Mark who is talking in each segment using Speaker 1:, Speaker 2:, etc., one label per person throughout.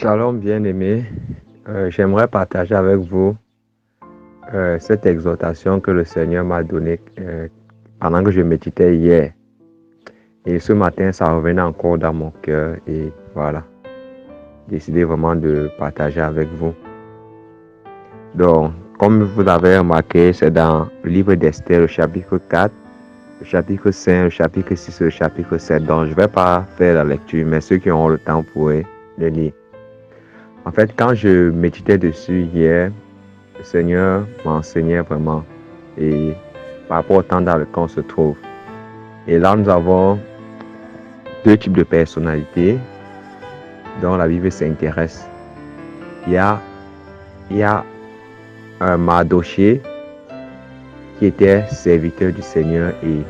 Speaker 1: Shalom bien-aimé, j'aimerais partager avec vous cette exhortation que le Seigneur m'a donnée pendant que je méditais hier. Et ce matin, ça revenait encore dans mon cœur et voilà, j'ai décidé vraiment de partager avec vous. Donc, comme vous avez remarqué, c'est dans le livre d'Esther, le chapitre 4, le chapitre 5, le chapitre 6 et le chapitre 7. Donc, je ne vais pas faire la lecture, mais ceux qui auront le temps pourraient le lire. En fait, quand je méditais dessus hier, le Seigneur m'enseignait vraiment et par rapport au temps dans lequel on se trouve. Et là, nous avons deux types de personnalités dont la Bible s'intéresse. Il y a un Mardochée qui était serviteur du Seigneur et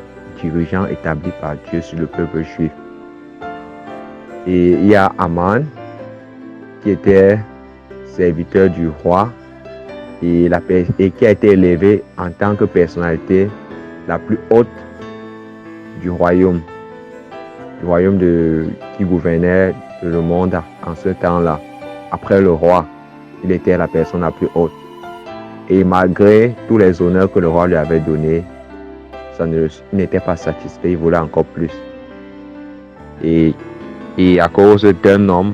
Speaker 1: dirigeant établi par Dieu sur le peuple juif. Et il y a Aman qui était serviteur du roi et qui a été élevé en tant que personnalité la plus haute du royaume qui gouvernait le monde en ce temps-là. Après le roi, il était la personne la plus haute. Et malgré tous les honneurs que le roi lui avait donnés, il n'était pas satisfait, il voulait encore plus. Et à cause d'un homme,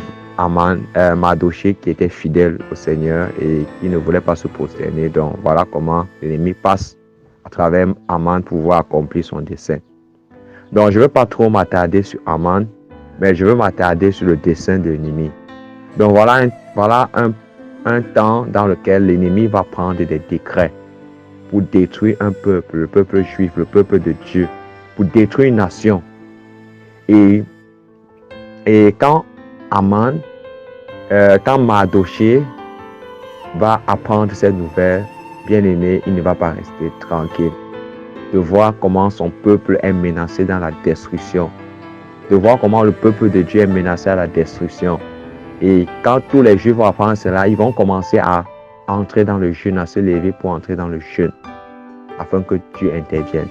Speaker 1: Mardochée, qui était fidèle au Seigneur et qui ne voulait pas se prosterner. Donc voilà comment l'ennemi passe à travers Aman pour pouvoir accomplir son dessein. Donc je ne veux pas trop m'attarder sur Aman, mais je veux m'attarder sur le dessein de l'ennemi. Donc voilà un temps dans lequel l'ennemi va prendre des décrets pour détruire un peuple, le peuple juif, le peuple de Dieu, pour détruire une nation. Et quand Mardochée va apprendre cette nouvelle, bien aimé, il ne va pas rester tranquille. De voir comment son peuple est menacé dans la destruction. De voir comment le peuple de Dieu est menacé à la destruction. Et quand tous les Juifs vont apprendre cela, ils vont commencer à entrer dans le jeûne, à se lever pour entrer dans le jeûne, afin que Dieu intervienne.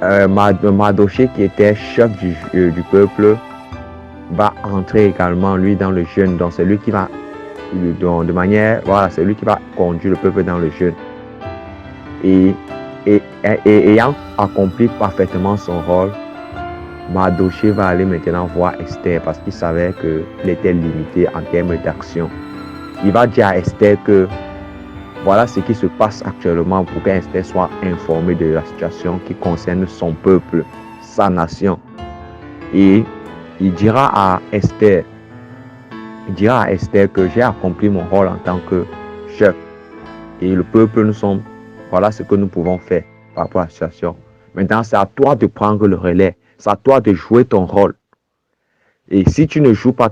Speaker 1: Mardochée, qui était chef du peuple, va entrer également lui dans le jeûne. Donc c'est lui qui va c'est lui qui va conduire le peuple dans le jeûne. Et ayant accompli parfaitement son rôle, Mardochée va aller maintenant voir Esther parce qu'il savait qu'il était limité en termes d'action. Il va dire à Esther que voilà ce qui se passe actuellement pour qu'Esther soit informée de la situation qui concerne son peuple, sa nation. Et il dira à Esther que j'ai accompli mon rôle en tant que chef. Et le peuple, voilà ce que nous pouvons faire par rapport à la situation. Maintenant, c'est à toi de prendre le relais. C'est à toi de jouer ton rôle. Et si tu ne joues pas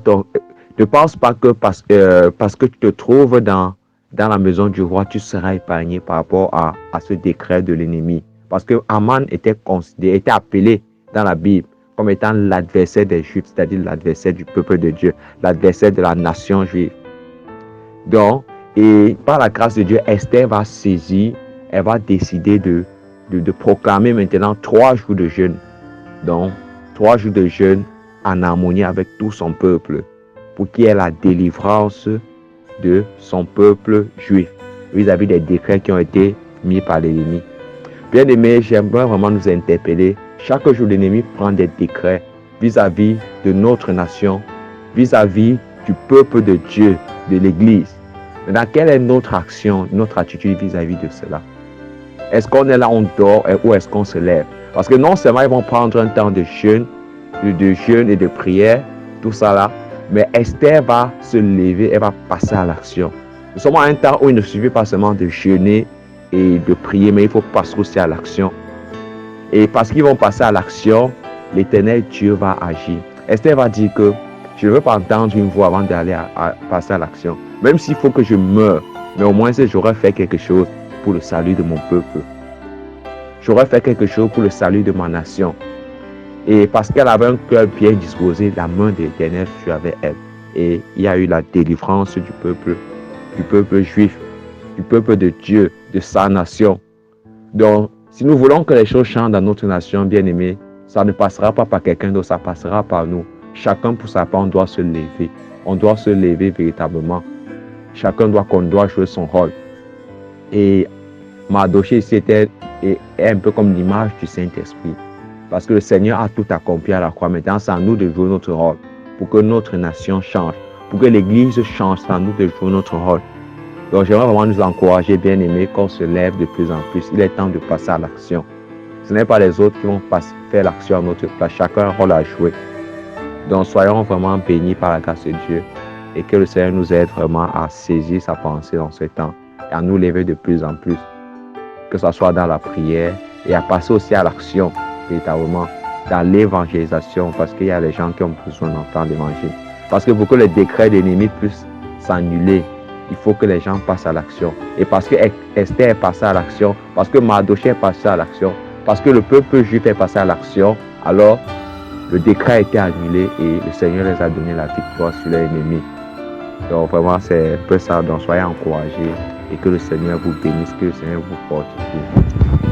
Speaker 1: ne pense pas que parce que tu te trouves dans la maison du roi, tu seras épargné par rapport à ce décret de l'ennemi. Parce que Aman était appelé dans la Bible comme étant l'adversaire des Juifs, c'est-à-dire l'adversaire du peuple de Dieu, l'adversaire de la nation juive. Donc, et par la grâce de Dieu, Esther va saisir, elle va décider de proclamer maintenant 3 jours de jeûne. Donc, 3 jours de jeûne en harmonie avec tout son peuple, pour qu'il y ait la délivrance de son peuple juif vis-à-vis des décrets qui ont été mis par l'ennemi. Bien aimé, j'aimerais vraiment nous interpeller. Chaque jour, l'ennemi prend des décrets vis-à-vis de notre nation, vis-à-vis du peuple de Dieu, de l'Église. Maintenant, quelle est notre action, notre attitude vis-à-vis de cela? Est-ce qu'on est là, on dort, ou est-ce qu'on se lève? Parce que non seulement ils vont prendre un temps de jeûne et de prière, tout ça là, mais Esther va se lever, elle va passer à l'action. Nous sommes à un temps où il ne suffit pas seulement de jeûner et de prier, mais il faut passer aussi à l'action. Et parce qu'ils vont passer à l'action, l'Éternel Dieu va agir. Esther va dire que je ne veux pas entendre une voix avant d'aller passer à l'action. Même s'il faut que je meure, mais au moins j'aurais fait quelque chose pour le salut de mon peuple. J'aurais fait quelque chose pour le salut de ma nation. Et parce qu'elle avait un cœur bien disposé, la main de l'Éternel fut avec elle. Et il y a eu la délivrance du peuple juif, du peuple de Dieu, de sa nation. Donc, si nous voulons que les choses changent dans notre nation, bien aimés, Ça ne passera pas par quelqu'un d'autre, ça passera par nous. Chacun pour sa part, on doit se lever. On doit se lever véritablement. Chacun doit jouer son rôle. Et Mardochée ici est un peu comme l'image du Saint-Esprit. Parce que le Seigneur a tout accompli à la croix. Maintenant, c'est à nous de jouer notre rôle pour que notre nation change, pour que l'Église change. C'est à nous de jouer notre rôle. Donc, j'aimerais vraiment nous encourager, bien aimés, qu'on se lève de plus en plus. Il est temps de passer à l'action. Ce n'est pas les autres qui vont faire l'action à notre place. Chacun a un rôle à jouer. Donc, soyons vraiment bénis par la grâce de Dieu et que le Seigneur nous aide vraiment à saisir sa pensée dans ce temps et à nous lever de plus en plus, que ce soit dans la prière et à passer aussi à l'action, véritablement, dans l'évangélisation, parce qu'il y a des gens qui ont besoin d'entendre l'évangile. Parce que pour que le décret de l'ennemi puisse s'annuler, il faut que les gens passent à l'action. Et parce que Esther est passée à l'action, parce que Mardochée est passé à l'action, parce que le peuple juif est passé à l'action, alors le décret a été annulé et le Seigneur les a donné la victoire sur les ennemis. Donc vraiment, c'est un peu ça. Donc soyez encouragés et que le Seigneur vous bénisse, que le Seigneur vous fortifie.